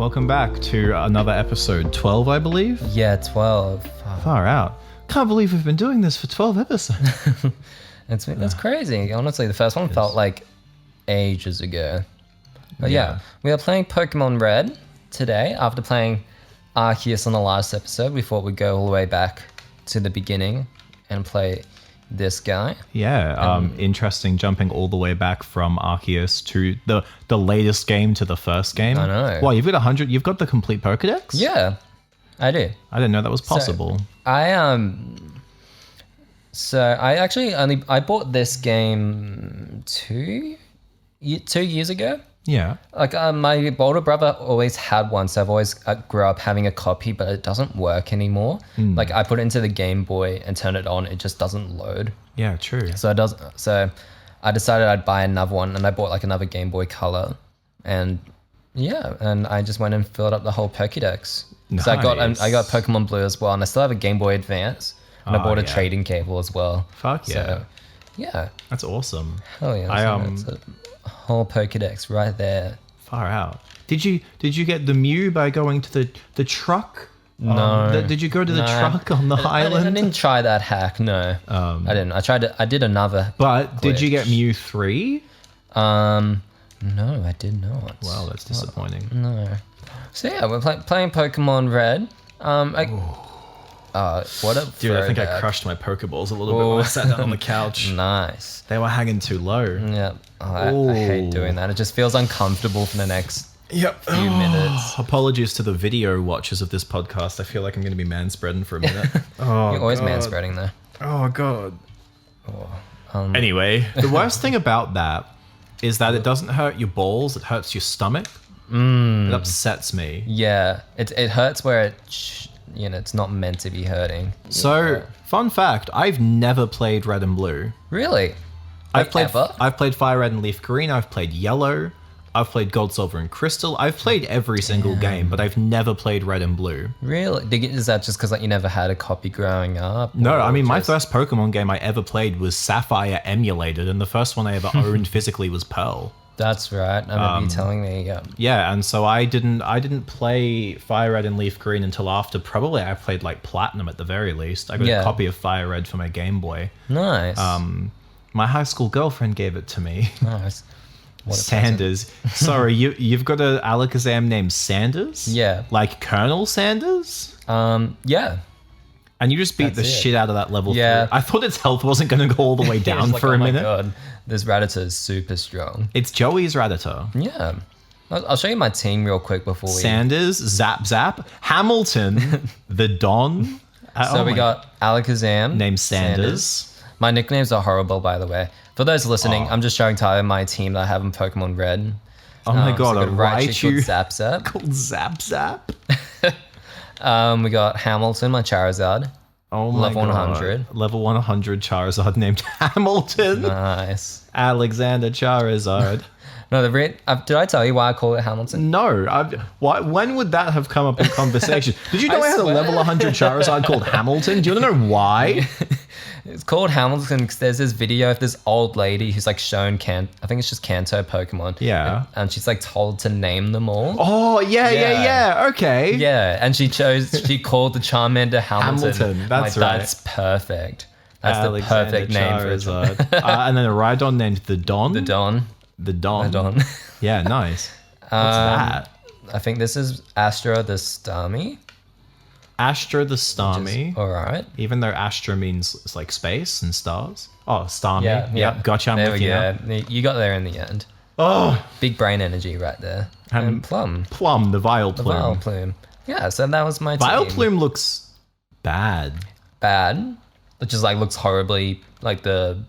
welcome back to another episode, 12, I believe? Yeah, 12. Far out. Can't believe we've been doing this for 12 episodes. That's crazy. Honestly, the first one felt like ages ago. But yeah, we are playing Pokemon Red today. After playing Arceus on the last episode, we thought we'd go all the way back to the beginning and play this guy. Yeah, interesting jumping all the way back from Arceus to the latest game to the first game. I know. Well, you've got 100, you've got the complete Pokedex? Yeah, I do. I didn't know that was possible. So I actually I bought this game 2 years ago. Yeah. Like my older brother always had one, so I've always grew up having a copy, but it doesn't work anymore. Like I put it into the Game Boy and turn it on, it just doesn't load. Yeah, true. So it does. So I decided I'd buy another one, and I bought like another Game Boy Color, and and I just went and filled up the whole Pokédex. Nice. So I got Pokemon Blue as well, and I still have a Game Boy Advance, and I bought a trading cable as well. Fuck yeah. So, yeah. That's awesome. Hell yeah. It's a whole Pokédex right there. Far out. Did you get the Mew by going to the truck? No. Did you go to the truck on the island? I didn't try that hack. No, I didn't. I did another. But did you get Mew 3? No, I did not. Wow, that's disappointing. No. So yeah, we're playing Pokemon Red. What a Dude, I think I throwback. crushed my Pokeballs a little bit when I sat down on the couch. Nice. They were hanging too low. Yeah. I hate doing that. It just feels uncomfortable for the next few minutes. Apologies to the video watchers of this podcast. I feel like I'm going to be manspreading for a minute. You're always manspreading though. Oh, God. Anyway, the worst thing about that is that it doesn't hurt your balls. It hurts your stomach. It upsets me. Yeah. It hurts where it's not meant to be hurting. So, fun fact, I've never played Red and Blue. Really? I've played ever? Fire Red and Leaf Green. I've played Yellow. I've played Gold, Silver, and Crystal. I've played every single game, but I've never played Red and Blue. Really? Is that just because you never had a copy growing up? No, I mean, my first Pokemon game I ever played was Sapphire emulated, and the first one I ever owned physically was Pearl. That's right. I remember you telling me. Yeah. Yeah, and so I didn't play Fire Red and Leaf Green until after probably I played like Platinum at the very least. I got a copy of Fire Red for my Game Boy. Nice. My high school girlfriend gave it to me. Nice. Sanders. Sorry, you've got a Alakazam named Sanders? Yeah. Like Colonel Sanders? Yeah. And you just beat the shit out of that level 3. Yeah. I thought its health wasn't going to go all the way down for a minute. Oh my God, this Rattata is super strong. It's Joey's Rattata. Yeah. I'll show you my team real quick before we... Sanders, Zap Zap, Hamilton, the Don. So we got Alakazam. Named Sanders. My nicknames are horrible, by the way. For those listening, I'm just showing Tyler my team that I have in Pokemon Red. Oh my God, so a Raichu called Zap Zap. Called Zap Zap. We got Hamilton, my Charizard. Oh my Level God. 100. Level 100 Charizard named Hamilton. Nice. Alexander Charizard. No, did I tell you why I call it Hamilton? No. When would that have come up in conversation? Did you know I had a level 100 Charizard called Hamilton? Do you want to know why? It's called Hamilton because there's this video of this old lady who's like shown I think it's just Kanto Pokemon. Yeah. And she's like told to name them all. Oh, yeah. Okay. Yeah. And she called the Charmander Hamilton. That's right. That's perfect. That's Alexander the perfect name for Charizard. And then a Rhydon named the Don. The Don. The Don. The Don. Yeah, nice. What's that? I think this is Astra the Starmie. Astra the Starmie. All right. Even though Astra means it's like space and stars. Oh, Starmie. Yeah. Yep, gotcha. I'm with you now. You got there in the end. Oh. Big brain energy right there. And Plum. Plum, the Vileplume. The Vileplume. Yeah, so that was my team. Vileplume looks bad. Bad? It just like looks horribly like the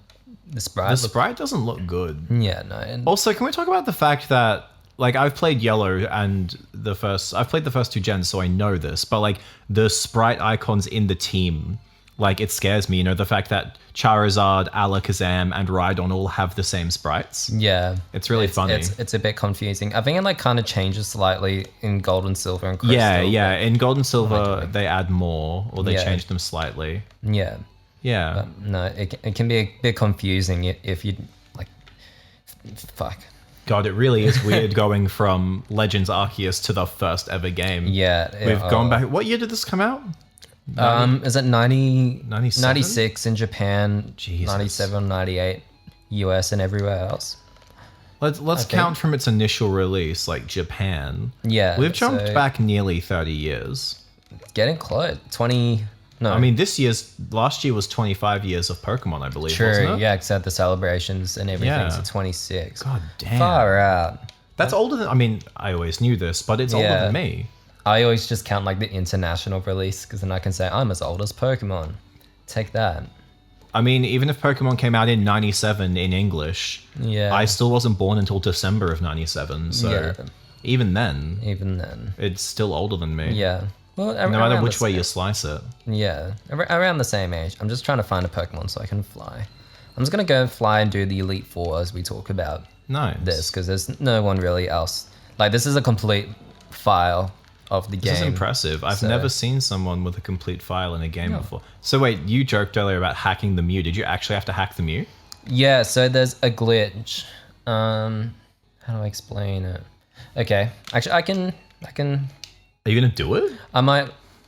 sprite. The sprite doesn't look good. Yeah, no. Also, can we talk about the fact that like I've played Yellow and I've played the first 2 gens, so I know this, but like the sprite icons in the team, like it scares me, the fact that Charizard, Alakazam, and Rhydon all have the same sprites. Yeah. It's really funny. It's a bit confusing. I think it like kind of changes slightly in Gold and Silver and Crystal. Yeah. In Gold and Silver, they add more, or they change them slightly. Yeah. Yeah. But no, it can be a bit confusing if you like, fuck. God, it really is weird going from Legends Arceus to the first ever game. Yeah. We've gone back. What year did this come out? Is it 90, 97? 96 in Japan, Jesus. 97, 98 US and everywhere else? Let's count from its initial release, like Japan. Yeah. We've jumped back nearly 30 years. Getting close. 20... No. I mean, last year was 25 years of Pokemon, I believe, True, wasn't it? yeah, except the celebrations and everything, Yeah. so 26. God damn. Far out. That's older than, I mean, I always knew this, but it's older Yeah. than me. I always just count like the international release because then I can say I'm as old as Pokemon. Take that. I mean, even if Pokemon came out in 97 in English, Yeah. I still wasn't born until December of 97, so Yeah. even then, Even then. it's still older than me. Yeah. Well, No matter which way you slice it. Yeah. Around the same age. I'm just trying to find a Pokemon so I can fly. I'm just going to go fly and do the Elite Four as we talk about Nice. this because there's no one really else. Like, this is a complete file of the game. This is impressive. I've so- never seen someone with a complete file in a game before. So wait, you joked earlier about hacking the Mew. Did you actually have to hack the Mew? Yeah, so there's a glitch. How do I explain it? Okay, actually, I can. Are you gonna do it?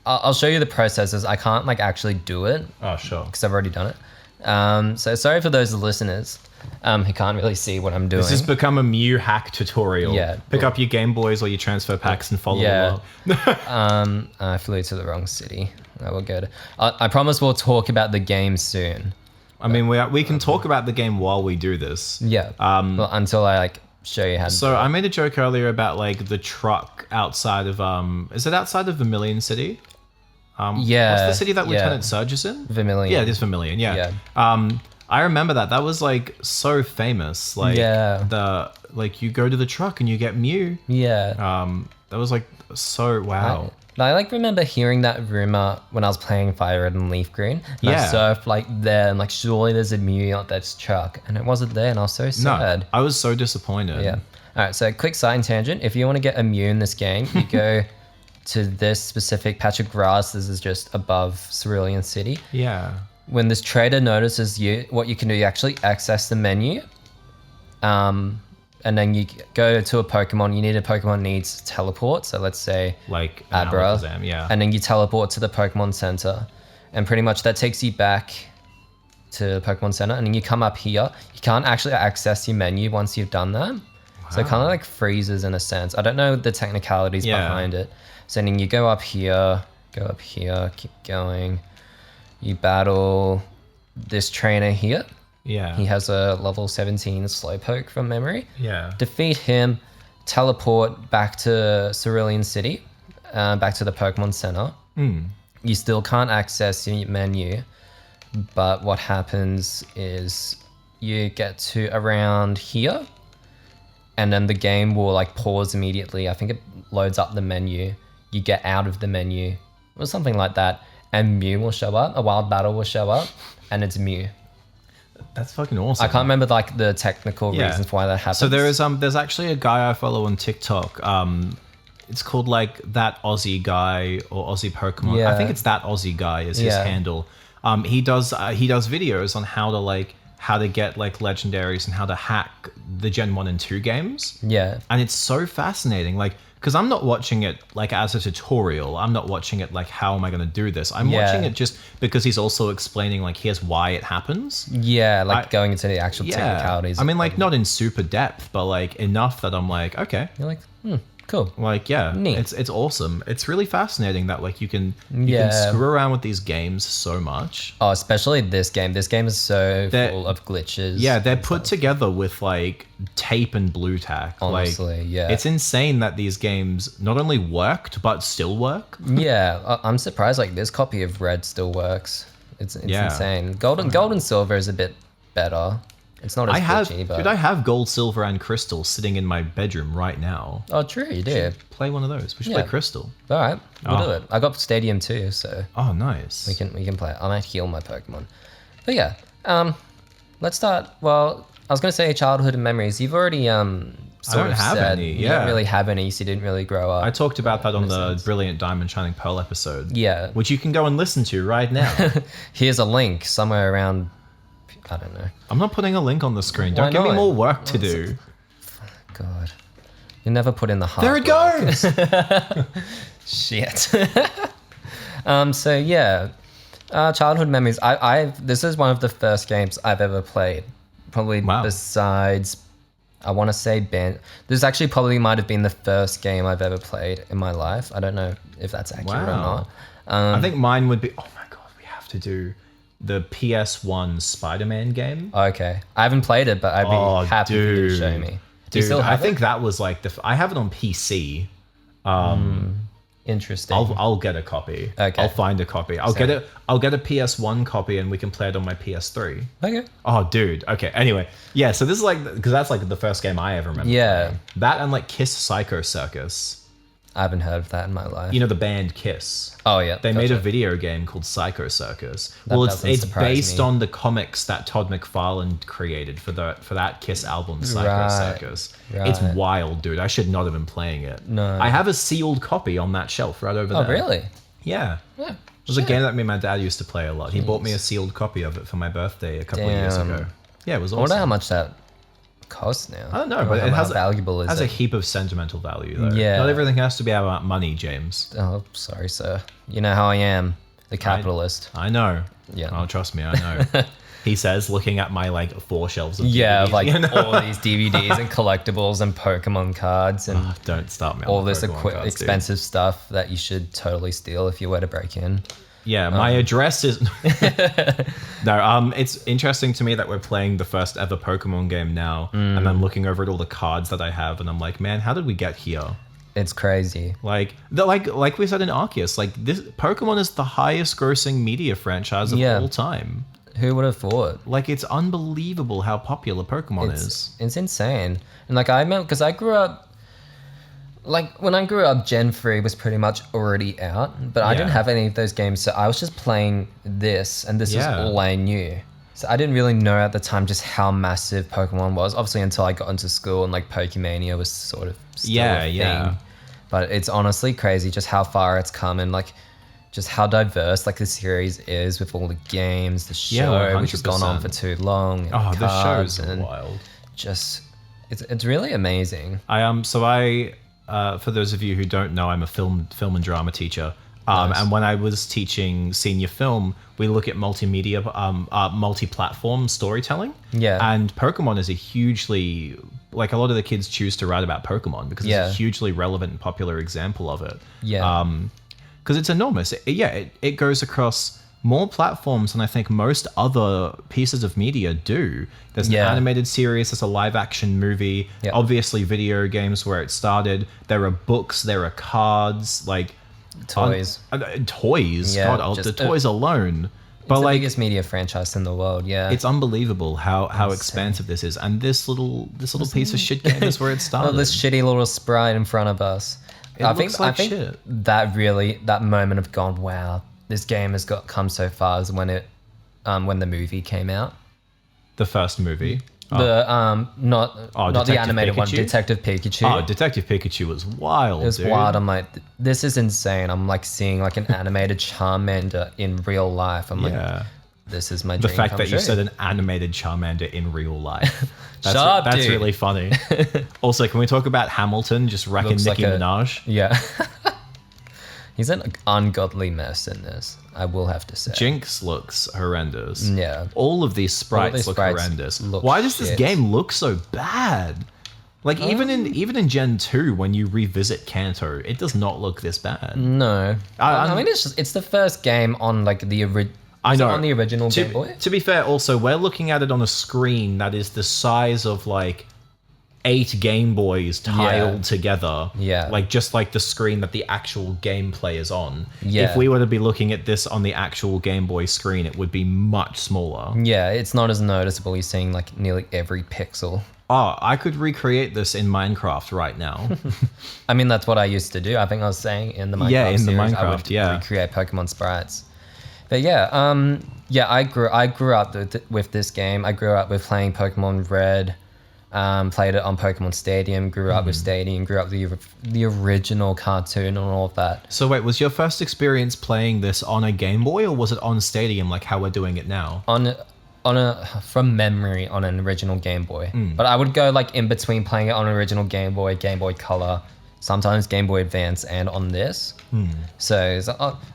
I'll show you the processes. I can't like actually do it Oh, sure. because I've already done it. So sorry for those listeners who can't really see what I'm doing. This has become a Mew hack tutorial. Yeah. Pick up your Game Boys or your transfer packs and follow Yeah. along. I flew to the wrong city. I will go to. I promise we'll talk about the game soon. I mean, we can talk about the game while we do this. Yeah. Well, until I like show you how to. So I made a joke earlier about like the truck outside of is it outside of Vermilion City? Yeah. What's the city that yeah. Lieutenant Surge is in? Vermilion. Yeah, it is Vermilion. Yeah. I remember that. That was like so famous. Like Yeah. you go to the truck and you get Mew. Yeah. That was like so wow. I like remember hearing that rumor when I was playing Fire Red and Leaf Green. And I Yeah. surfed like there and like surely there's a Mew on that truck and it wasn't there and I was so sad. No, I was so disappointed. Yeah. All right. So quick side tangent. If you want to get a Mew in this game, you go to this specific patch of grass. This is just above Cerulean City. Yeah. When this trader notices you, what you can do, you actually access the menu. And then you go to a Pokemon. You need a Pokemon needs teleport. So let's say Like Abra. Alakazam, yeah. And then you teleport to the Pokemon Center. And pretty much that takes you back to the Pokemon Center. And then you come up here. You can't actually access your menu once you've done that. So it kind of like freezes in a sense. I don't know the technicalities behind it. So then you go up here, keep going. You battle this trainer here. Yeah. He has a level 17 Slowpoke from memory. Yeah. Defeat him, teleport back to Cerulean City, back to the Pokemon Center. You still can't access your menu, but what happens is you get to around here, and then the game will like pause immediately. I think it loads up the menu. You get out of the menu, or something like that, and Mew will show up. A wild battle will show up, and it's Mew. That's fucking awesome. I can't remember like the technical reasons why that happens. So there's actually a guy I follow on TikTok. It's called like that Aussie guy or Aussie Pokemon. Yeah. I think it's that Aussie guy is his Yeah. handle. He does videos on how to get like legendaries and how to hack the Gen 1 and 2 games. Yeah. And it's so fascinating. Like, because I'm not watching it like as a tutorial. I'm not watching it like, how am I going to do this? I'm watching it just because he's also explaining like, here's why it happens. Yeah, like going into the actual technicalities. I mean, like not in super depth, but like enough that I'm like, okay. You're like, cool. Like, yeah, Neat. it's awesome. It's really fascinating that like you can Yeah. screw around with these games so much. Oh, especially this game. This game is so full of glitches. Yeah, they're put together with like tape and blue tack. Honestly, like, yeah. It's insane that these games not only worked but still work. Yeah, I'm surprised like this copy of Red still works. It's Yeah. insane. Gold and Silver is a bit better. It's not as glitchy, but... I have gold, silver, and crystal sitting in my bedroom right now. Oh, true, you do. Play one of those. We should Yeah. play crystal. All right, we'll Oh. do it. I got Stadium too, so Oh, nice. we can play it. I might heal my Pokemon. But yeah, let's start. Well, I was gonna say childhood and memories. You've already sort don't of have said any, you yeah. don't really have any, so you didn't really grow up. I talked about that on the Brilliant Diamond Shining Pearl episode. Yeah. Which you can go and listen to right now. Here's a link somewhere around. I don't know. I'm not putting a link on the screen. Why Don't give me not? more work to do. God. You never put in the hard There it work. goes. Shit. So yeah, childhood memories. This is one of the first games I've ever played. Probably besides, I want to say This actually probably might have been the first game I've ever played in my life. I don't know if that's accurate or not. I think mine would be. Oh my god, we have to do the PS1 Spider-Man game. Okay, I haven't played it, but I'd be happy for you to show me. Do you still have I think that was like I have it on PC. Interesting. I'll get a copy. Okay. I'll find a copy. I'll get a PS1 copy and we can play it on my PS3. Okay. Oh, dude. Okay. Anyway, yeah. So this is like because that's like the first game I ever remember. Yeah. Playing. That and like Kiss Psycho Circus. I haven't heard of that in my life. You know the band Kiss. Oh yeah. They made a video game called Psycho Circus. That Well, it's based me. on the comics that Todd McFarlane created for that Kiss album, Psycho Circus. It's wild, dude. I should not have been playing it. No. I have a sealed copy on that shelf right over there. Oh really? Yeah. Yeah. It was a game that me and my dad used to play a lot. He bought me a sealed copopy of it for my birthday a couple of years ago. Yeah, it was awesome. I wonder how much that costs now. I don't know, but it has valuable is has it? a heap of sentimental value though. Yeah. Not everything has to be about money, James. Oh, sorry, sir. You know how I am, the capitalist. I know. Yeah. Oh, trust me, I know. He says, looking at my like 4 shelves of DVDs. Yeah, like you know? all these DVDs and collectibles and Pokemon cards and Don't start me on all the this Pokemon cards, dude. expensive stuff that you should totally steal if you were to break in. Yeah, my address is no. It's interesting to me that we're playing the first ever Pokemon game now, and I'm looking over at all the cards that I have, and I'm like, man, how did we get here? It's crazy. Like we said in Arceus, like this Pokemon is the highest grossing media franchise of all time. Who would have thought? Like it's unbelievable how popular Pokemon is. It's insane. And like I remember, because I grew up. Like, when I grew up, Gen 3 was pretty much already out, but I didn't have any of those games, so I was just playing this, and this was all I knew. So I didn't really know at the time just how massive Pokemon was, obviously until I got into school and, like, Pokemania was sort of still a thing. But it's honestly crazy just how far it's come and, like, just how diverse, like, the series is with all the games, the show, which has gone on for too long. Oh, the show's wild. Just, it's really amazing. For those of you who don't know, I'm a film and drama teacher. Nice. And when I was teaching senior film, we look at multimedia, multi-platform storytelling. Yeah. And Pokemon is a hugely, like a lot of the kids choose to write about Pokemon because it's a hugely relevant and popular example of it. Yeah. Because it's enormous. It goes across more platforms than I think most other pieces of media do. There's an animated series, there's a live action movie, obviously video games where it started. There are books, there are cards, like toys. Toys. Yeah, God, the toys alone. But it's like the biggest media franchise in the world, it's unbelievable how expansive this is. And this little piece of shit game is where it started. This shitty little sprite in front of us. I think shit. that moment of gone, wow, this game has come so far is when the movie came out. The first movie. Not the animated Pikachu? one, Detective Pikachu. Oh, Detective Pikachu was wild. It was wild. I'm like, this is insane. I'm like seeing like an animated Charmander in real life. I'm like, this is my dream. The fact come that true. you said an animated Charmander in real life. That's dude. Really funny. Also, can we talk about Hamilton just wrecking Nicki Minaj? Yeah. He's an ungodly mess in this, I will have to say. Jinx looks horrendous. Yeah. All of these sprites look horrendous. Why does this game look so bad? Like even in Gen 2, when you revisit Kanto, it does not look this bad. No. I mean, it's the first game on like the original. On the original Game Boy. To be fair, also we're looking at it on a screen that is the size of like 8 Game Boys tiled together. Yeah. Like just like the screen that the actual gameplay is on. Yeah. If we were to be looking at this on the actual Game Boy screen, it would be much smaller. Yeah, it's not as noticeable. You're seeing like nearly every pixel. Oh, I could recreate this in Minecraft right now. I mean, that's what I used to do. I think I was saying in the Minecraft series, I would recreate Pokemon sprites. But I grew up with this game. I grew up with playing Pokemon Red. Played it on Pokemon Stadium, grew up with Stadium, grew up with the original cartoon and all of that. So wait, was your first experience playing this on a Game Boy or was it on Stadium like how we're doing it now? from memory on an original Game Boy. But I would go like in between playing it on an original Game Boy Color, sometimes Game Boy Advance, and on this. So it's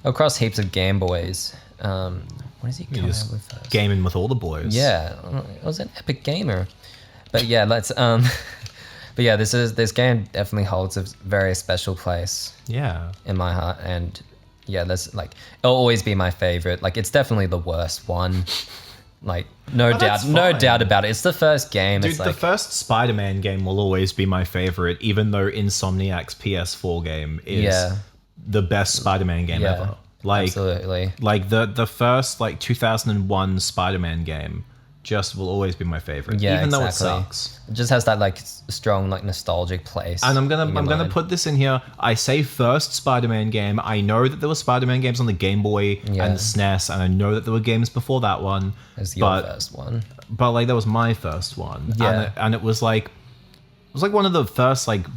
across heaps of Game Boys. What is he coming out with first? Gaming with all the boys. Yeah, I was an epic gamer. But yeah, let's but yeah, this game definitely holds a very special place. Yeah. In my heart, and yeah, that's like it'll always be my favorite. Like it's definitely the worst one. Like no doubt about it. It's the first game. Dude, it's the like, first Spider-Man game will always be my favorite, even though Insomniac's PS4 game is the best Spider-Man game ever. Like, absolutely. Like the first like 2001 Spider-Man game just will always be my favorite, even though it sucks. It just has that like strong like nostalgic place. And I'm gonna put this in here. I say first Spider-Man game. I know that there were Spider-Man games on the Game Boy and the SNES, and I know that there were games before that one. It's your first one. But like that was my first one. Yeah. And it was like one of the first like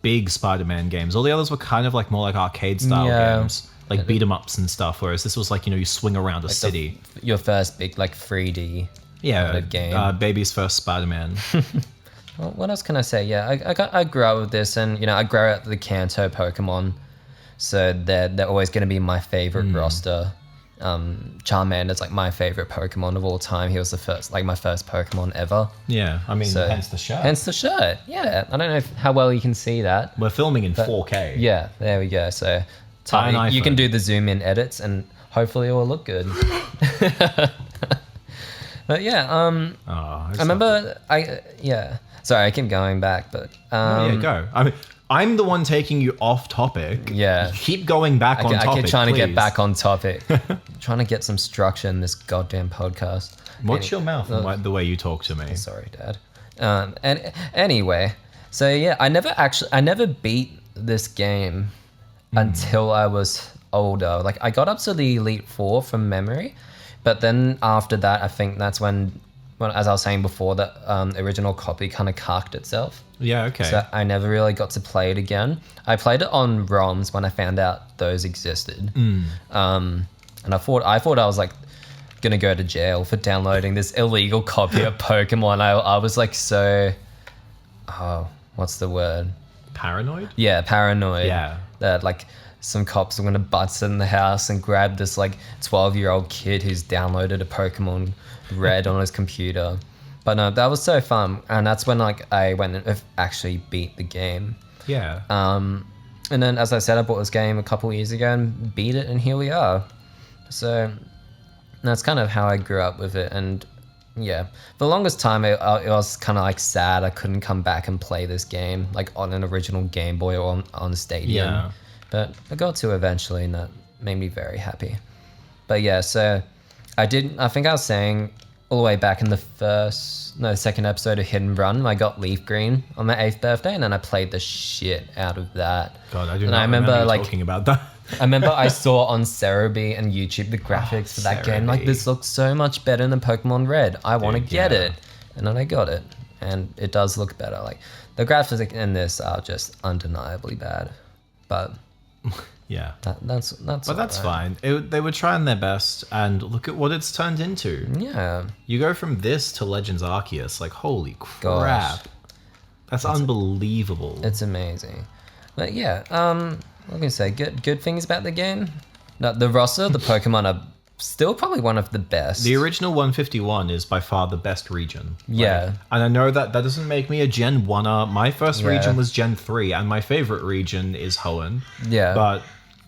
big Spider-Man games. All the others were kind of like more like arcade style games. Like beat 'em ups and stuff, whereas this was like, you swing around a city. Your first big like 3D game. Baby's first Spider-Man. Well, what else can I say? Yeah, I grew up with this, and I grew up with the Kanto Pokemon, so they're always going to be my favorite roster. Charmander's like my favorite Pokemon of all time. He was my first Pokemon ever. Yeah, I mean, hence the shirt. Hence the shirt. Yeah, I don't know how well you can see that. We're filming in 4K. Yeah, there we go. So you can do the zoom in edits, and hopefully it will look good. But yeah, I remember Sorry, I keep going back, but go. I mean, I'm the one taking you off topic. Yeah, keep going back on topic. I keep trying to get back on topic. Trying to get some structure in this goddamn podcast. Watch your mouth and the way you talk to me. Sorry, Dad. And anyway, so yeah, I never beat this game until I was older. Like I got up to the Elite Four from memory, but then after that, I think that's when as I was saying before, that original copy kind of carked itself. Yeah, okay. So I never really got to play it again. I played it on ROMs when I found out those existed. And I thought I was like gonna go to jail for downloading this illegal copy of Pokemon. I was like what's the word? Paranoid? Yeah, paranoid. Yeah. That like some cops are gonna bust in the house and grab this like 12-year-old kid who's downloaded a Pokemon Red on his computer. But no, that was so fun, and that's when like I went and actually beat the game. Yeah. And then, as I said, I bought this game a couple years ago and beat it, and here we are. So that's kind of how I grew up with it. And yeah, for the longest time, it was kind of like sad I couldn't come back and play this game like on an original Game Boy or on Stadium. Yeah. But I got to eventually, and that made me very happy. But yeah, so I think I was saying all the way back in the second episode of Hidden Run, I got Leaf Green on my 8th birthday, and then I played the shit out of that. God, I do not remember like talking about that. I remember I saw on Cerebi and YouTube the graphics for that game. Like, this looks so much better than Pokemon Red. I want to get it. And then I got it. And it does look better. Like, the graphics in this are just undeniably bad. But yeah, that's fine. They were trying their best, and look at what it's turned into. Yeah, you go from this to Legends Arceus, like holy crap. Gosh. That's unbelievable. It's amazing. But yeah, what can I say? Good things about the game. No, the roster, the Pokemon are still probably one of the best. The original 151 is by far the best region. Yeah. And I know that doesn't make me a Genwunner. My first region was Gen 3, and my favorite region is Hoenn. Yeah. But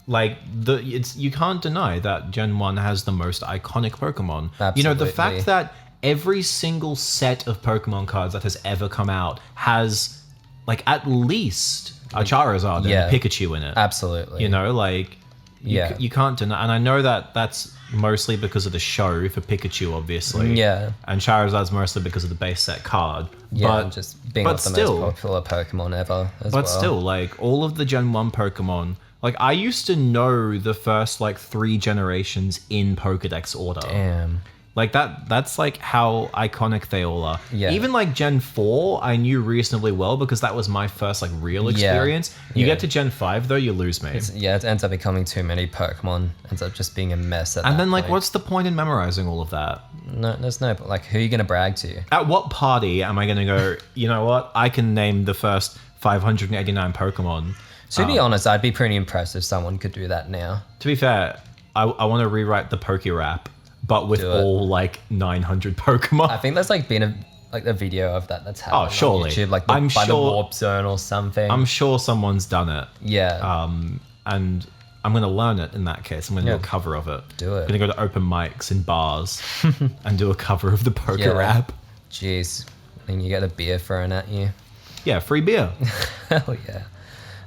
like you can't deny that Gen 1 has the most iconic Pokemon. Absolutely. The fact that every single set of Pokemon cards that has ever come out has like at least a Charizard and a Pikachu in it. Absolutely. You can't deny, and I know that that's mostly because of the show for Pikachu, obviously. Yeah. And Charizard's mostly because of the base set card. Yeah, and just being one of the most popular Pokemon ever as well. But still, like, all of the Gen 1 Pokemon, like, I used to know the first, like, 3 generations in Pokedex order. Damn. Like that's like how iconic they all are. Yeah. Even like Gen 4, I knew reasonably well because that was my first like real experience. You get to Gen 5 though, you lose me. It ends up becoming too many Pokemon. Ends up just being a mess at that And then like point. what's the point in memorizing all of that? No, there's no, like, who are you going to brag to? At what party am I going to go, you know what? I can name the first 589 Pokemon. To be honest, I'd be pretty impressed if someone could do that now. To be fair, I want to rewrite the Poke Rap, but with all like 900 Pokemon. I think there's like been a video of that's happened surely. on YouTube, like I'm by the sure- Warp Zone or something. I'm sure someone's done it. Yeah. And I'm going to learn it in that case. I'm going to do a cover of it. Do it. I'm going to go to open mics in bars and do a cover of the Poke Yeah. Rap. Jeez. And you get a beer thrown at you. Yeah, free beer. Hell yeah.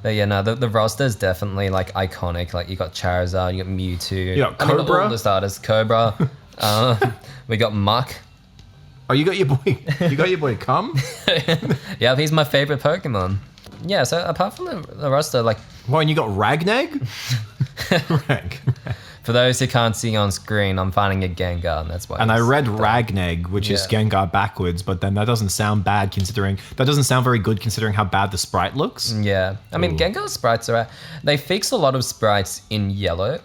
But yeah, no, the roster is definitely like iconic. Like you got Charizard, you got Mewtwo. You got Cobra. All the starters. Cobra. We got Muck. Oh, you got your boy. You got your boy. Come. Yeah, he's my favorite Pokemon. Yeah, so apart from the roster, like Well, and you got Ragnag. Rag. for those who can't see on screen, I'm finding a Gengar, and that's why. And I he's- read Ragnag, which is Yeah. Gengar backwards, but then that doesn't sound bad considering that doesn't sound very good considering how bad the sprite looks. Yeah, I mean Gengar sprites are. They fixed a lot of sprites in yellow.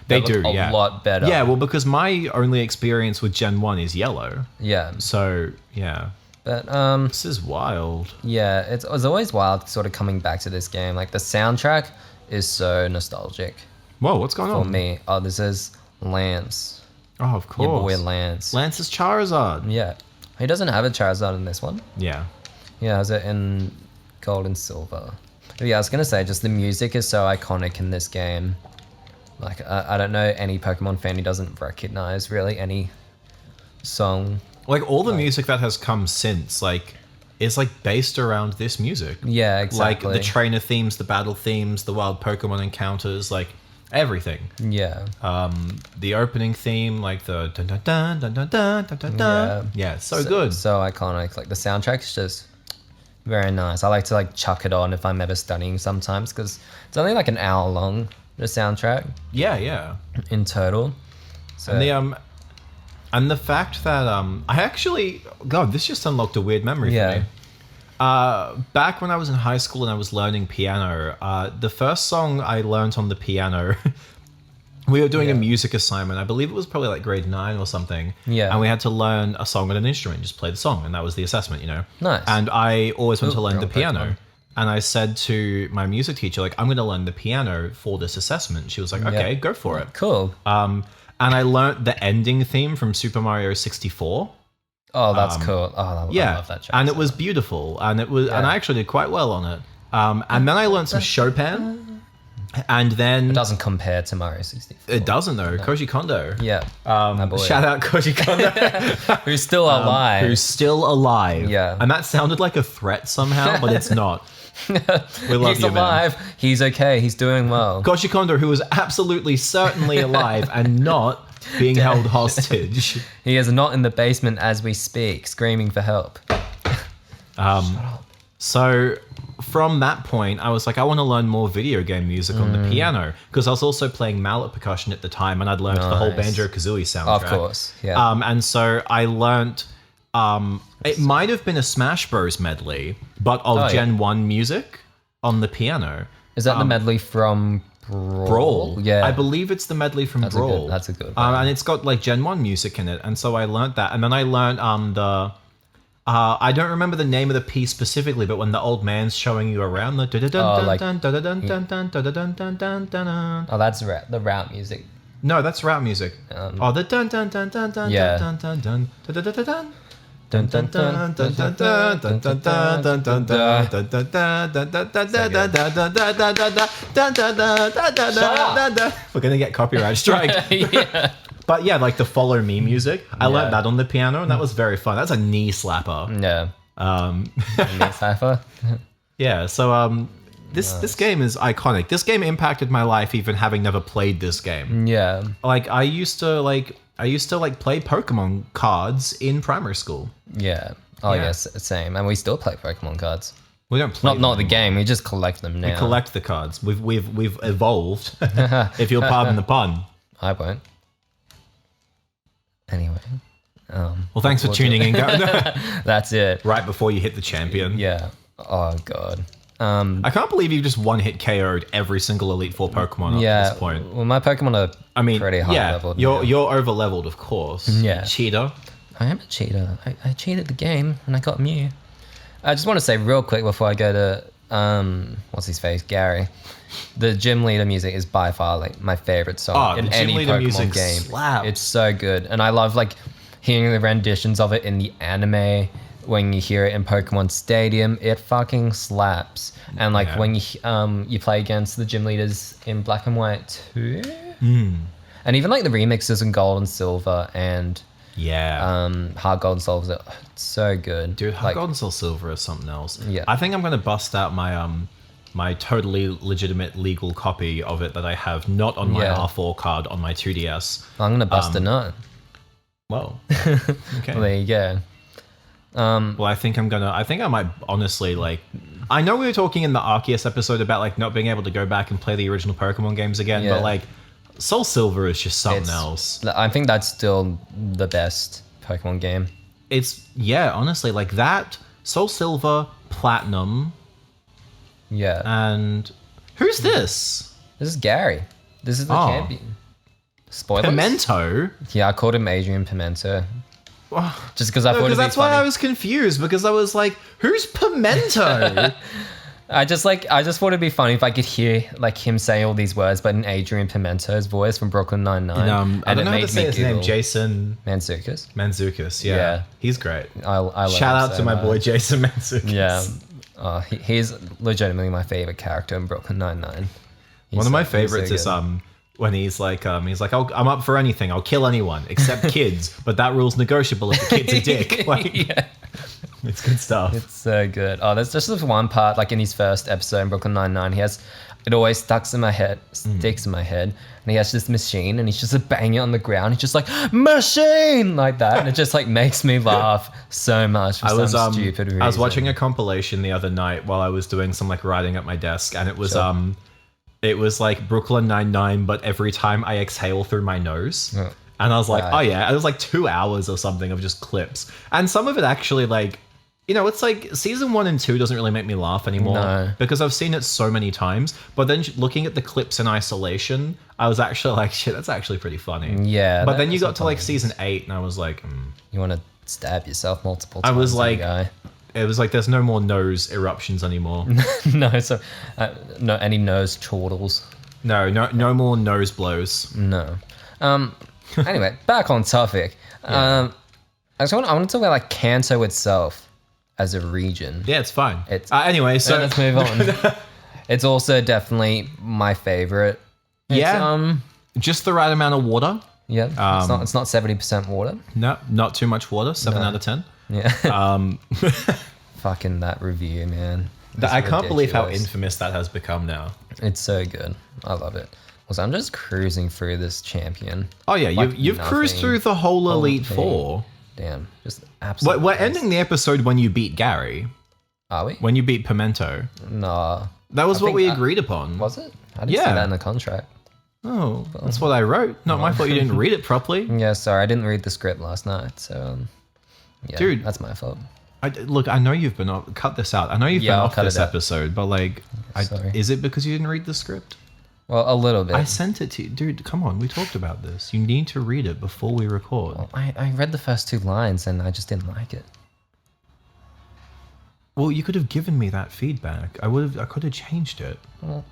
They look do, a lot better. Yeah, well, because my only experience with Gen 1 is yellow. Yeah, So, yeah. but This is wild. yeah, it was always wild, sort of coming back to this game. Like the soundtrack is so nostalgic Whoa, what's going for on? me. Oh, this is Lance, Oh, of your boy course. Lance. Lance is Charizard. Yeah, he doesn't have a Charizard in this one. Yeah. He has it in Gold and Silver. But yeah, I was gonna say, just the music is so iconic in this game. Like, I don't know any Pokemon fan who doesn't recognize really any song. Like, all the music that has come since, like, is, like, based around this music. Yeah, exactly. Like, the trainer themes, the battle themes, the wild Pokemon encounters, like, everything. Yeah. The opening theme, like the dun dun dun dun dun dun dun dun dun. Yeah, it's so good. So iconic. Like the soundtrack is just very nice. I like to like chuck it on if I'm ever studying sometimes because it's only like an hour long, the soundtrack Yeah, yeah. in total. So And the fact that I actually, God, this just unlocked a weird memory for Yeah. me. Back when I was in high school and I was learning piano, the first song I learned on the piano, we were doing a music assignment. I believe it was probably like grade 9 or something. Yeah. And we had to learn a song on an instrument, just play the song, and that was the assessment, you know. Nice. And I always wanted to Ooh, learn the you're on piano. Pokemon. And I said to my music teacher, like, I'm going to learn the piano for this assessment. She was like, okay, go for it. Cool. And I learnt the ending theme from Super Mario 64. Oh, that's cool. Oh, I Yeah, love that track. and so it was beautiful, and it was, and I actually did quite well on it. And then I learned some Chopin, and then It doesn't compare to Mario 64. it doesn't though. Koji Kondo. Yeah. My boy. Shout out Koji Kondo, Who's still alive. who's still alive. Yeah. and that sounded like a threat somehow, but it's not. We love He's you, man. alive. He's okay. He's doing well. Koji Kondo, who was absolutely certainly alive and not being held hostage. He is not in the basement as we speak, screaming for help. So from that point, I was like, I want to learn more video game music on the piano because I was also playing mallet percussion at the time, and I'd learned the whole Nice. Banjo-Kazooie soundtrack. Of course, yeah. And so I learnt. It might have been a Smash Bros medley, but of Gen 1 music on the piano. Is that the medley from Brawl. Yeah. I believe it's the medley from Brawl. that's a good one. And it's got like Gen 1 music in it. And so I learnt that. And then I learnt I don't remember the name of the piece specifically, but when the old man's showing you around the Oh, that's the route music. No, that's rap music. The dun dun dun dun dun Yeah. dun dun dun dun dun dun dun. Dun dun dun dun dun dun dun dun dun dun dun dun dun dun dun dun dun. We're gonna get copyright strike. Yeah. But yeah, like the Follow Me music, I learned that on the piano, and that was very fun. That's a knee slapper. Yeah. Cypher. Yeah. So this game is iconic. This game impacted my life, even having never played this game. Yeah. Like I used to play Pokemon cards in primary school. Yeah. Oh, Yeah. yes, same. And we still play Pokemon cards. We don't play Not them the game. We just collect them now. We collect the cards. We've evolved, if you'll pardon the pun. I won't. Anyway. Well, thanks for tuning in, guys. That's it. Right before you hit the champion. Yeah. Oh god. I can't believe you just one-hit KO'd every single Elite Four Pokemon up to this point. Well, my Pokemon are pretty high leveled. You're over-leveled, of course. Yeah. Cheater. I am a cheater. I cheated the game and I got Mew. I just want to say real quick before I go to what's his face, Gary. The gym leader music is by far like my favorite song in any Pokemon game. Slaps. It's so good, and I love like hearing the renditions of it in the anime. When you hear it in Pokemon Stadium, it fucking slaps. And like when you play against the gym leaders in Black and White too, and even like the remixes in Gold and Silver and Heart Gold and Silver, it's so good. Dude, Heart Gold and Soul Silver is something else. Yeah, I think I'm gonna bust out my my totally legitimate legal copy of it that I have not on my R4 card on my 2DS. I'm gonna bust a nut. Well, okay. Well, there you go. Well, I think I might honestly like. I know we were talking in the Arceus episode about like not being able to go back and play the original Pokemon games again, but like Soul Silver is just something else. I think that's still the best Pokemon game. It's honestly like that. Soul Silver, Platinum. Yeah. And who's this? This is Gary. This is the champion. Spoilers? Pimento? Yeah, I called him Adrian Pimento. Just because I thought it'd be that's funny. why I was confused, because I was like, who's Pimento? I just thought it'd be funny if I could hear like him say all these words, but in Adrian Pimento's voice from Brooklyn Nine-Nine. I don't know how to say his name. Jason Mantzoukas. Yeah. He's great. I love Shout out to my boy Jason Mantzoukas. Yeah. He's legitimately my favorite character in Brooklyn Nine-Nine. One of my favorites is when he's like, I'm up for anything. I'll kill anyone except kids, but that rule's negotiable if the kid's a dick. Like, it's good stuff. It's so good. Oh, there's just this one part, like in his first episode in Brooklyn Nine-Nine, it always sticks in my head, and he has this machine, and he's just banging it on the ground. He's just like, machine, like that, and it just like makes me laugh so much for some stupid reason. I was watching a compilation the other night while I was doing some like writing at my desk, and it was it was like Brooklyn Nine-Nine, but every time I exhale through my nose. Oh. And I was like, it was like 2 hours or something of just clips. And some of it actually like, it's like season 1 and 2 doesn't really make me laugh anymore because I've seen it so many times. But then looking at the clips in isolation, I was actually like, shit, that's actually pretty funny. Yeah. But then you got to like season 8 and I was like, You want to stab yourself multiple times. I was like, it was like, there's no more nose eruptions anymore. No any nose chortles. No more nose blows. No. Anyway, back on topic. I want to talk about like Kanto itself as a region. Yeah, it's fine. Anyway, so let's move on. It's also definitely my favorite. Just the right amount of water. Yeah, it's not 70% water. No, not too much water. 7 out of 10. Yeah. Fucking that review, man. I can't believe how infamous that has become now. It's so good. I love it. So I'm just cruising through this champion. Oh yeah, you've cruised through the whole Elite Four. Damn, just absolutely. We're ending the episode when you beat Gary. Are we? When you beat Pimento. Nah. That was what we agreed upon. Was it? I didn't see that in the contract. Oh, that's what I wrote. Not my fault you didn't read it properly. Yeah, sorry, I didn't read the script last night, so dude, that's my fault. Look, I know you've been off. Cut this out. I know you've been off this episode, but like, is it because you didn't read the script? Well, a little bit. I sent it to you. Dude, come on. We talked about this. You need to read it before we record. Well, I read the first 2 lines and I just didn't like it. Well, you could have given me that feedback. I could have changed it. Well,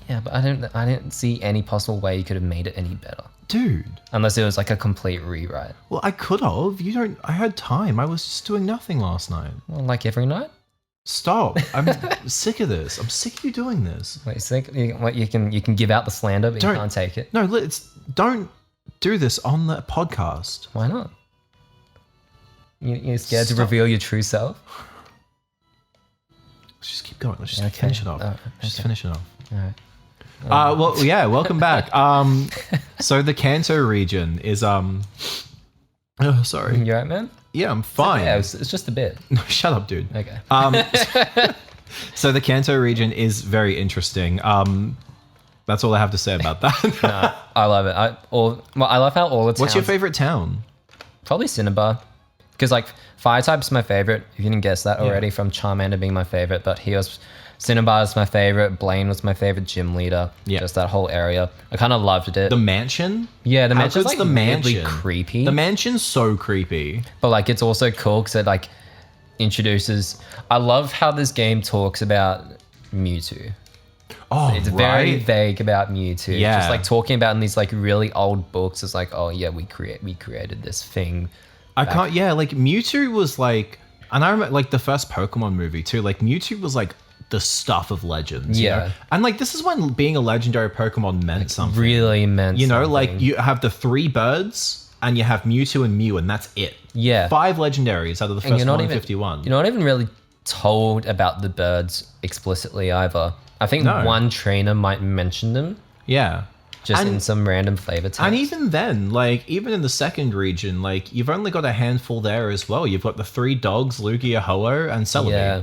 yeah, but I didn't see any possible way you could have made it any better. Dude. Unless it was like a complete rewrite. Well, I could have. I had time. I was just doing nothing last night. Well, like every night? Stop. I'm sick of this. I'm sick of you doing this. Wait, you can give out the slander, but you can't take it. No, don't do this on the podcast. Why not? You're scared to reveal your true self? Let's just keep going. Let's just finish it off. Just finish it off. All right. Well, yeah, welcome back. So the Kanto region is oh, sorry. You alright, man? Yeah, I'm fine. Yeah, it's just a bit. No, shut up, dude. Okay. So the Kanto region is very interesting. That's all I have to say about that. No, I love it. I love how all the towns... What's your favorite town? Probably Cinnabar. Because like fire type's my favorite. If you didn't guess that already, from Charmander being my favorite, but Cinnabar is my favorite. Blaine was my favorite gym leader. Yeah. Just that whole area. I kind of loved it. The mansion? Yeah, the How mansion's good's like the weirdly mansion? creepy. The mansion's so creepy. But like it's also cool because it like introduces. I love how this game talks about Mewtwo. Oh, It's very vague about Mewtwo. Yeah. Just like talking about in these like really old books. It's like, oh yeah, we created this thing. Like Mewtwo was like, and I remember like the first Pokemon movie too, like Mewtwo was like the stuff of legends. You know? And like this is when being a legendary Pokemon meant something. Really meant something. Like you have the 3 birds and you have Mewtwo and Mew and that's it. Yeah. 5 legendaries out of the first 151. You're not even really told about the birds explicitly either. I think one trainer might mention them. Yeah. Just in some random flavor text. And even then, like, even in the second region, like, you've only got a handful there as well. You've got the 3 dogs, Lugia, Ho-Oh, and Celebi. Yeah.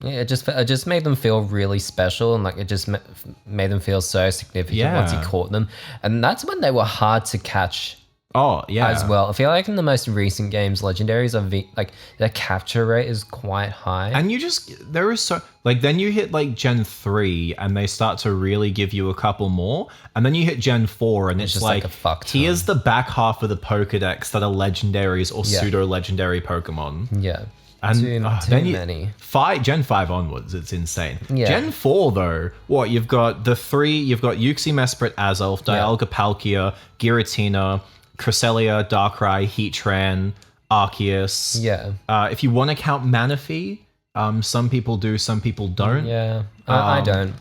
Yeah, it just made them feel really special, and like it just made them feel so significant once you caught them. And that's when they were hard to catch. Oh, yeah. As well. I feel like in the most recent games, legendaries are like their capture rate is quite high. And there is so, like, then you hit like Gen 3 and they start to really give you a couple more. And then you hit Gen 4 and it's just like a fuck ton. Here's the back half of the Pokedex that are legendaries or pseudo-legendary Pokemon. Yeah. And too many. Gen 5 onwards, it's insane. Yeah. Gen 4 though, you've got Uxie, Mesprit, Azelf, Dialga, Palkia, Giratina, Cresselia, Darkrai, Heatran, Arceus. Yeah. If you want to count Manaphy, some people do, some people don't. Yeah. I don't.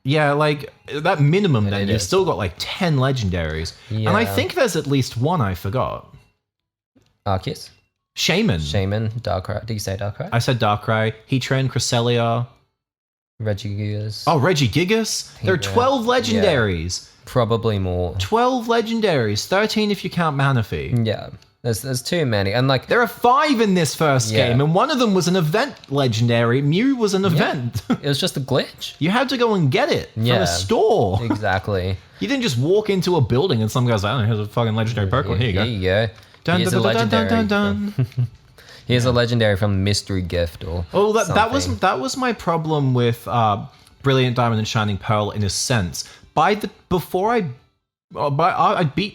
Yeah, like that minimum then, you've still got like 10 legendaries. Yeah. And I think there's at least one I forgot. Arceus? Shaman, Darkrai. Did you say Darkrai? I said Darkrai, Heatran, Cresselia. Regigigas. Oh, Regigigas? There are 12 legendaries. Yeah. Probably more. 12 legendaries, 13 if you count Manaphy. Yeah. There's too many. And like there are 5 in this first game, and one of them was an event legendary. Mew was an event. It was just a glitch. You had to go and get it from a store. Exactly. You didn't just walk into a building and some guy's like, oh, here's a fucking legendary Pokemon. Here you go. Here you go. Here's a legendary. Here's a legendary from Mystery Gift or that was my problem with Brilliant Diamond and Shining Pearl in a sense. I beat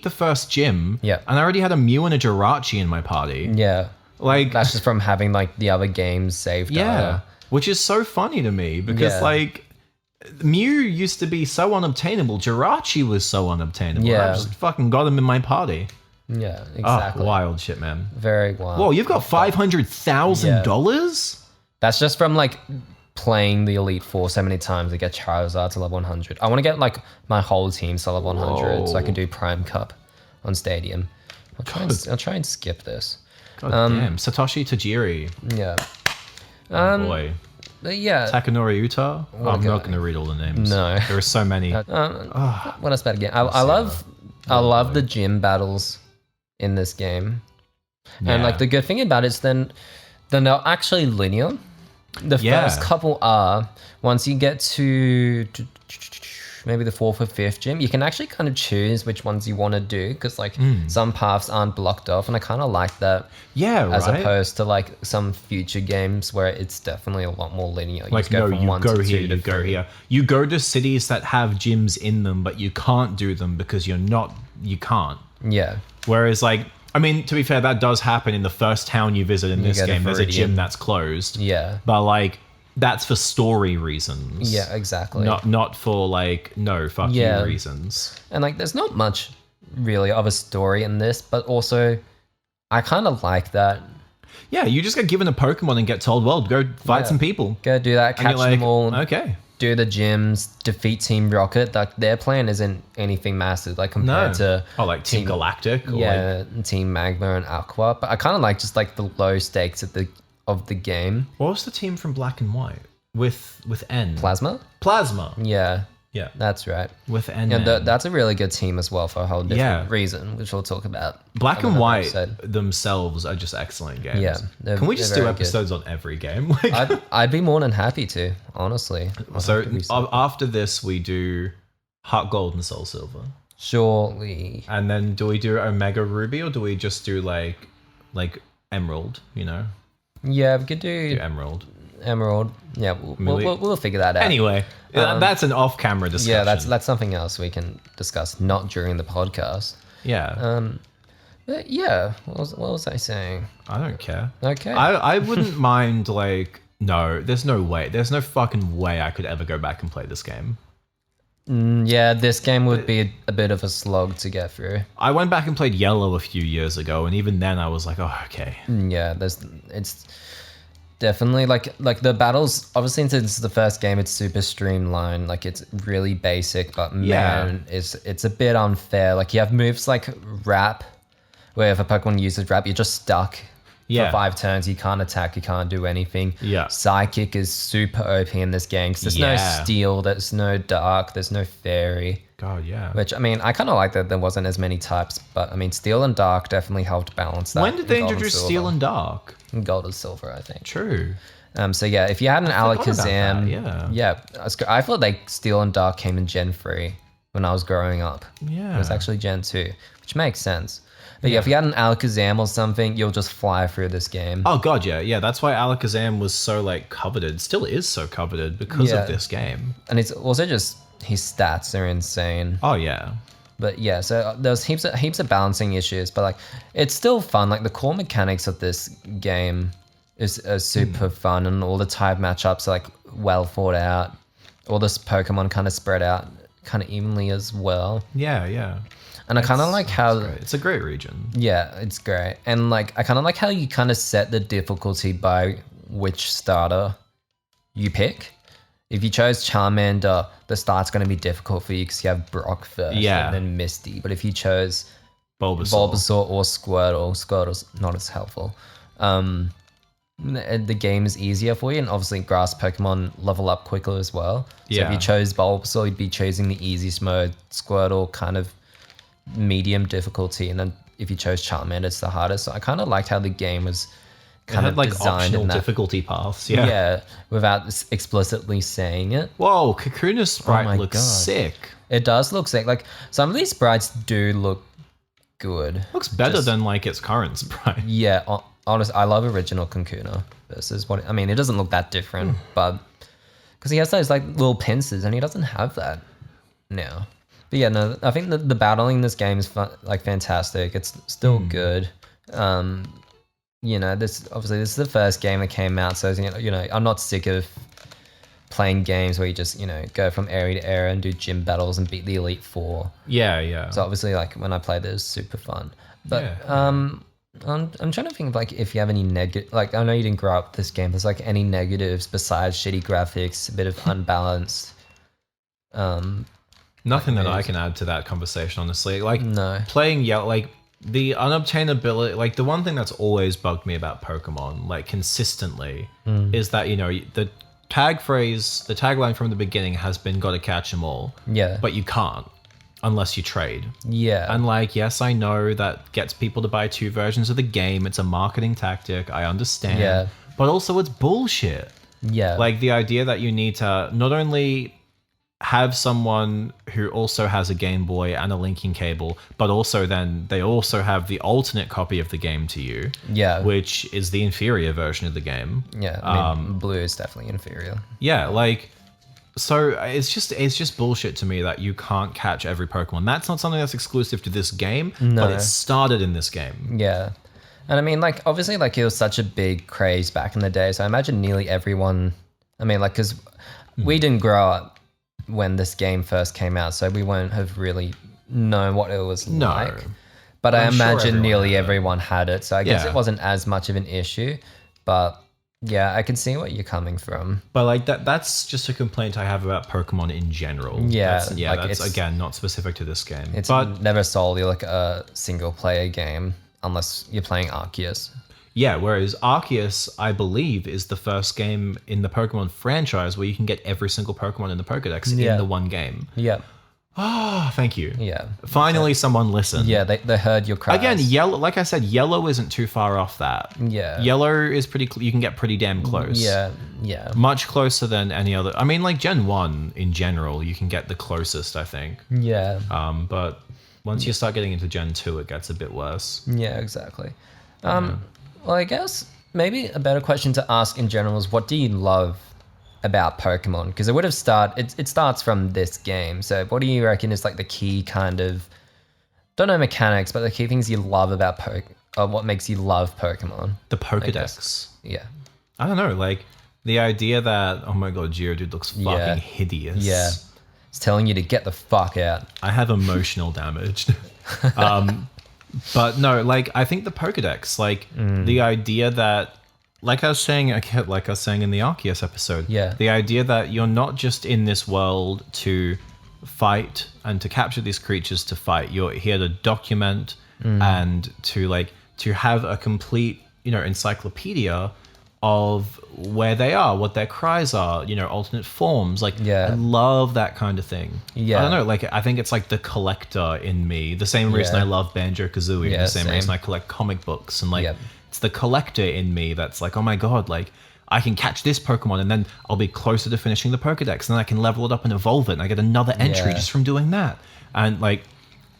the first gym, and I already had a Mew and a Jirachi in my party. Yeah, like that's just from having like the other games saved. Yeah, which is so funny to me because like Mew used to be so unobtainable. Jirachi was so unobtainable. Yeah, I just fucking got him in my party. Yeah, exactly. Oh, wild shit, man. Very wild. Whoa, you've got $500,000? That's just from like playing the Elite Four so many times to get Charizard to level 100. I want to get like my whole team to level 100 so I can do Prime Cup on Stadium. I'll try and skip this. God damn. Satoshi Tajiri. Yeah. Oh boy. But yeah. Takanori Uta. I'm not going to read all the names. No. There are so many. What else about a game? I love the gym battles in this game. And like the good thing about it is then they're not actually linear. The first couple are, once you get to maybe the 4th or 5th gym, you can actually kind of choose which ones you want to do because like some paths aren't blocked off, and I kind of like that. Yeah, as opposed to like some future games where it's definitely a lot more linear. Like you go here. You go to cities that have gyms in them, but you can't do them because you can't. Yeah. Whereas like, I mean, to be fair, that does happen in the first town you visit in this game. There's a gym that's closed. Yeah. But like, that's for story reasons. Yeah, exactly. Not for like, no, fuck you reasons. And like, there's not much really of a story in this, but also I kind of like that. Yeah, you just get given a Pokemon and get told, well, go fight some people. Go do that, catch them all. Okay. Do the gyms, defeat Team Rocket. Like their plan isn't anything massive, like compared to like Team Galactic, or Team Magma and Aqua. But I kind of like just like the low stakes of the game. What was the team from Black and White with N? Plasma. Yeah, that's right. With N. And that's a really good team as well for a whole different reason, which we'll talk about. Black and White themselves are just excellent games. Yeah, can we just do episodes on every game? I'd be more than happy to, honestly. So after this, we do Heart Gold and Soul Silver. Surely. And then do we do Omega Ruby or do we just do like like Emerald, you know? Yeah, we could do Do Emerald. Emerald. Yeah, we'll figure that out. Anyway, that's an off-camera discussion. Yeah, that's something else we can discuss, not during the podcast. Yeah. But yeah, what was I saying? I don't care. Okay. I wouldn't mind, like, no, there's no way. There's no fucking way I could ever go back and play this game. Yeah, this game would be a bit of a slog to get through. I went back and played Yellow a few years ago, and even then I was like, oh, okay. Yeah, it's definitely like the battles, obviously since it's the first game, it's super streamlined, like it's really basic, but man, it's a bit unfair. Like you have moves like Wrap, where if a Pokemon uses Wrap, you're just stuck for 5 turns. You can't attack, you can't do anything. Yeah. Psychic is super OP in this game because there's no Steel, there's no Dark, there's no Fairy. God, yeah. Which, I mean, I kind of like that there wasn't as many types, but I mean, Steel and Dark definitely helped balance that. When did they introduce Steel and Dark? Gold and Silver, I think. True. So yeah, if you had an Alakazam, yeah. I thought like Steel and Dark came in Gen 3 when I was growing up. Yeah. It was actually Gen 2, which makes sense. But yeah, if you had an Alakazam or something, you'll just fly through this game. Oh god, yeah. Yeah, that's why Alakazam was so like coveted. Still is so coveted because of this game. And it's also just his stats are insane. Oh yeah. But yeah, so there's heaps of balancing issues, but like it's still fun. Like the core mechanics of this game is super fun, and all the type matchups are like well thought out. All this Pokemon kind of spread out kind of evenly as well. Yeah, yeah. And I kind of like how it's a great region. Yeah, it's great. And like I kind of like how you kind of set the difficulty by which starter you pick. If you chose Charmander, the start's going to be difficult for you because you have Brock first and then Misty. But if you chose Bulbasaur or Squirtle's not as helpful. The game is easier for you, and obviously grass Pokemon level up quicker as well. So if you chose Bulbasaur, you'd be choosing the easiest mode, Squirtle kind of medium difficulty, and then if you chose Charmander, it's the hardest. So I kind of liked how the game was kind of like designed optional in that difficulty paths. Yeah, without explicitly saying it. Whoa, Kakuna's sprite looks sick. It does look sick. Like some of these sprites do look good. Looks better than like its current sprite. Yeah, honestly, I love original Kakuna versus what I mean. It doesn't look that different, but because he has those like little pincers, and he doesn't have that now. But yeah, no, I think the battling in this game is like fantastic. It's still good. You know, this is the first game that came out, so you know, I'm not sick of playing games where you just go from area to area and do gym battles and beat the Elite Four. Yeah, yeah. So obviously, like when I play this, super fun. But I'm trying to think of like if you have any negative. Like I know you didn't grow up with this game. There's like any negatives besides shitty graphics, a bit of unbalanced. Nothing that I can add to that conversation, honestly. Like no. Playing Yellow, like the unobtainability, like the one thing that's always bugged me about Pokemon, like consistently, is that the tagline from the beginning has been "gotta catch them all." Yeah. But you can't unless you trade. Yeah. And like, yes, I know that gets people to buy 2 versions of the game. It's a marketing tactic. I understand. Yeah. But also, it's bullshit. Yeah. Like the idea that you need to not only have someone who also has a Game Boy and a linking cable, but also then they also have the alternate copy of the game to you. Yeah. Which is the inferior version of the game. Yeah. I mean, blue is definitely inferior. Yeah, like so it's just bullshit to me that you can't catch every Pokemon. That's not something that's exclusive to this game, but it started in this game. Yeah. And I mean, like, obviously, like, it was such a big craze back in the day. So I imagine nearly everyone, I mean, like, because we didn't grow up when this game first came out, so we won't have really known what it was like. But I imagine nearly everyone had it, so I guess it wasn't as much of an issue. But yeah, I can see what you're coming from. But like that's just a complaint I have about Pokemon in general. Yeah, that's again not specific to this game. It's never solely like a single player game unless you're playing Arceus. Yeah, whereas Arceus, I believe, is the first game in the Pokemon franchise where you can get every single Pokemon in the Pokedex in the one game. Yeah. Ah, thank you. Yeah. Finally, someone listened. Yeah, they heard your cries. Again, Yellow, like I said, Yellow isn't too far off that. Yeah. Yellow is you can get pretty damn close. Yeah, yeah. Much closer than any other. I mean, like Gen 1 in general, you can get the closest, I think. Yeah. But once you start getting into Gen 2, it gets a bit worse. Yeah, exactly. Well, I guess maybe a better question to ask in general is, what do you love about Pokemon? Because it would have it starts from this game. So what do you reckon is like the key kind of, don't know mechanics, but the key things you love about what makes you love Pokemon? The Pokedex. Yeah. I don't know, like the idea that, oh my god, Geodude looks fucking hideous. Yeah. It's telling you to get the fuck out. I have emotional damage. But no, like I think the Pokedex, like the idea that, like I was saying in the Arceus episode, the idea that you're not just in this world to fight and to capture these creatures to fight. You're here to document and to have a complete, encyclopedia of where they are, what their cries are, alternate forms. Like, I love that kind of thing. Yeah. I don't know, like, I think it's like the collector in me. The same reason I love Banjo-Kazooie, the same reason I collect comic books. And, like, it's the collector in me that's like, oh my god, like, I can catch this Pokemon and then I'll be closer to finishing the Pokedex. And then I can level it up and evolve it. And I get another entry just from doing that. And, like,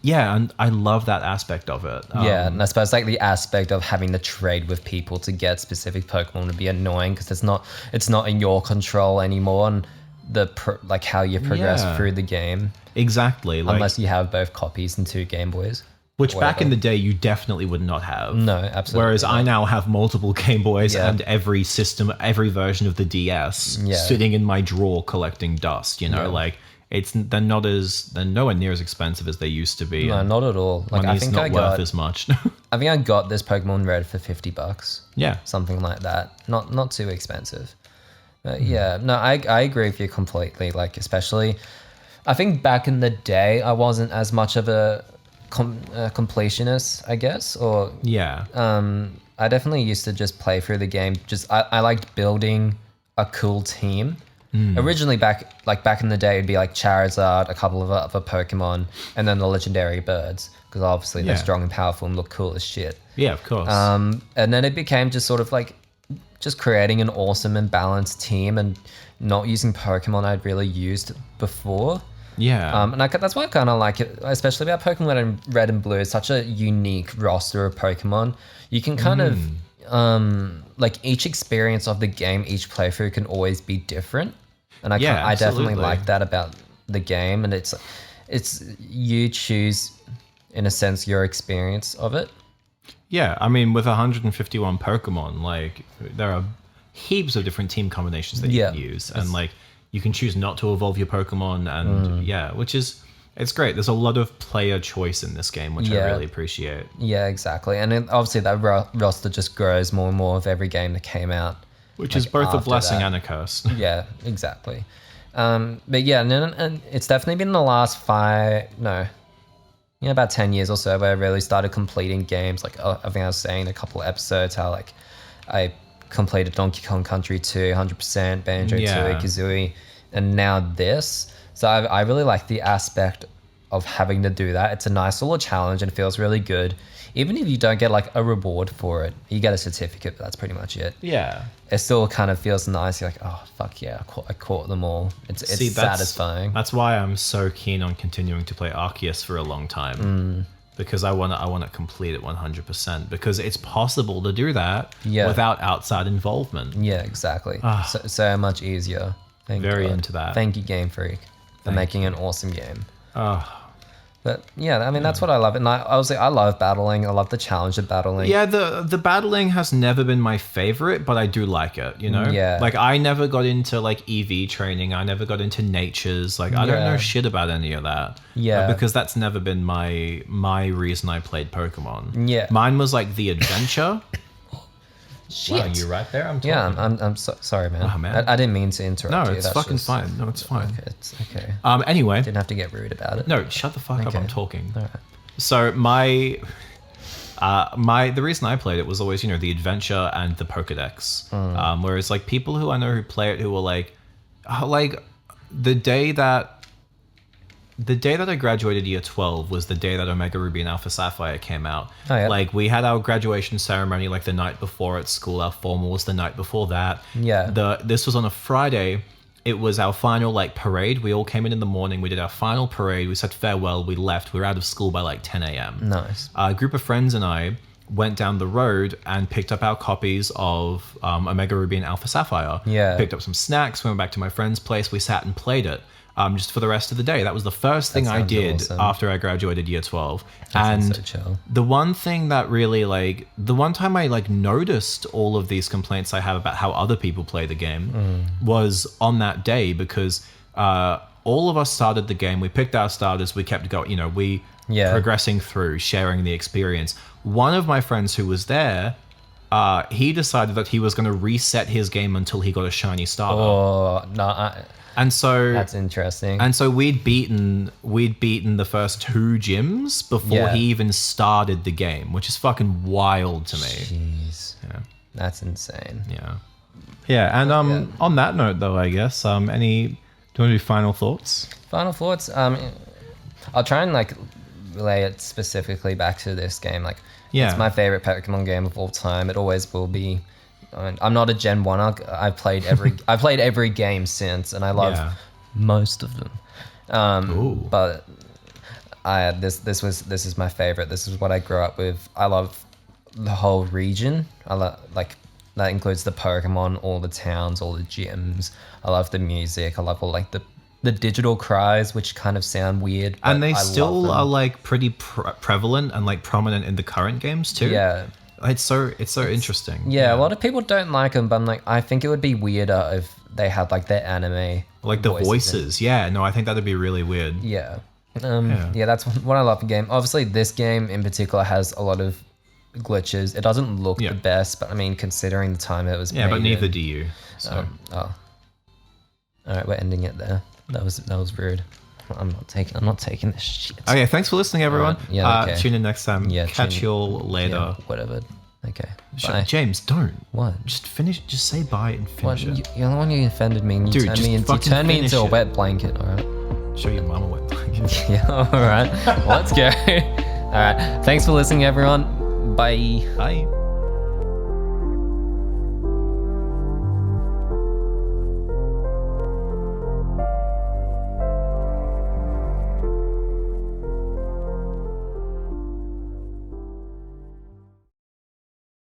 yeah, and I love that aspect of it. And I suppose like the aspect of having to trade with people to get specific Pokemon would be annoying because it's not in your control anymore, and like how you progress through the game. Exactly. Like, unless you have both copies and 2 Game Boys. Which back in the day you definitely would not have. No, absolutely. Whereas I now have multiple Game Boys and every version of the DS sitting in my drawer collecting dust, like. They're nowhere near as expensive as they used to be. No, not at all. Like money's not worth as much. I think I got this Pokemon Red for $50. Yeah, something like that. Not too expensive. But yeah, no, I agree with you completely. Like especially, I think back in the day I wasn't as much of a completionist, I guess. Or I definitely used to just play through the game. I liked building a cool team. Originally, back in the day, it'd be like Charizard, a couple of other Pokemon, and then the legendary birds, because obviously they're strong and powerful and look cool as shit. Yeah, of course. And then it became just sort of like just creating an awesome and balanced team and not using Pokemon I'd really used before. Yeah. And that's why I kind of like it, especially about Pokemon Red and Blue. It's such a unique roster of Pokemon. You can kind of like each experience of the game, each playthrough can always be different. And I definitely like that about the game, and it's you choose, in a sense, your experience of it. Yeah, I mean, with 151 Pokemon, like there are heaps of different team combinations that you can use, and like you can choose not to evolve your Pokemon, and it's great. There's a lot of player choice in this game, which I really appreciate. Yeah, exactly, and then obviously that roster just grows more and more with every game that came out. Which is both a blessing and a curse. Yeah, exactly. But yeah, and it's definitely been the last about 10 years or so where I really started completing games. Like I think I was saying in a couple of episodes how like I completed Donkey Kong Country 2, 100%, Banjo-Tooie, Kazooie, and now this. So I really like the aspect of having to do that. It's a nice little challenge and feels really good. Even if you don't get like a reward for it, you get a certificate, but that's pretty much it. Yeah. It still kind of feels nice. You're like, oh, fuck yeah, I caught them all. It's satisfying. That's why I'm so keen on continuing to play Arceus for a long time. Because I want to complete it 100%. Because it's possible to do that without outside involvement. Yeah, exactly. So much easier. Very into that. Thank you, Game Freak, for making an awesome game. But yeah, I mean, that's what I love. And I love battling. I love the challenge of battling. Yeah, the battling has never been my favorite, but I do like it, Yeah. Like, I never got into, like, EV training. I never got into natures. Like, I don't know shit about any of that. Yeah. Because that's never been my reason I played Pokemon. Yeah. Mine was, like, the adventure. Shit. Wow, you right there? I'm talking. Yeah, I'm sorry, man. Oh, man. I didn't mean to interrupt you. No, it's fucking fine. No, it's fine. Okay, it's okay. Anyway. Didn't have to get rude about it. No, shut the fuck up. I'm talking. All right. So the reason I played it was always, the adventure and the Pokedex. Whereas like people who I know who play it who were like the day that I graduated year 12 was the day that Omega Ruby and Alpha Sapphire came out. Oh, yeah. Like we had our graduation ceremony like the night before at school. Our formal was the night before that. Yeah. This was on a Friday. It was our final like parade. We all came in the morning. We did our final parade. We said farewell. We left. We were out of school by like 10 a.m. Nice. A group of friends and I went down the road and picked up our copies of Omega Ruby and Alpha Sapphire. Yeah. Picked up some snacks, went back to my friend's place. We sat and played it just for the rest of the day. That was the first thing I did awesome. after I graduated year 12. That sounds And so chill. the one thing that really the one time I noticed all of these complaints I have about how other people play the game was on that day, because all of us started the game. We picked our starters. We kept going. We progressing through, sharing the experience. One of my friends who was there, he decided that he was going to reset his game until he got a shiny starter. Oh no! And so That's interesting. And so we'd beaten the first 2 gyms before he even started the game, which is fucking wild to me. Jeez. Yeah. That's insane. Yeah. Yeah, and on that note though, I guess, do you want to do final thoughts? Final thoughts. I'll try and relay it specifically back to this game. It's my favorite Pokemon game of all time. It always will be. I'm not a Genwunner. I've played every game since, and I love most of them. But this is my favorite. This is what I grew up with. I love the whole region. I love that includes the Pokemon, all the towns, all the gyms. I love the music. I love all the digital cries, which kind of sound weird, but and they I still love them. are pretty prevalent and prominent in the current games too. Yeah. It's so interesting. Yeah, a lot of people don't like them, but I think it would be weirder if they had their anime the voices. Yeah, no, I think that'd be really weird. Yeah. That's what I love the game. Obviously, this game in particular has a lot of glitches. It doesn't look the best, but considering the time it was made but neither do you. So. All right, we're ending it there. That was rude. I'm not taking this shit. Okay, thanks for listening, everyone. Right. Yeah, okay. Tune in next time. Yeah, catch you all later. Yeah, whatever. Okay. Bye. James, don't. What? Just finish. Just say bye and finish it. You're the one who offended me. And you turned me into a wet blanket. All right. Show your mum a wet blanket. Yeah. All right. Let's go. All right. Thanks for listening, everyone. Bye. Bye.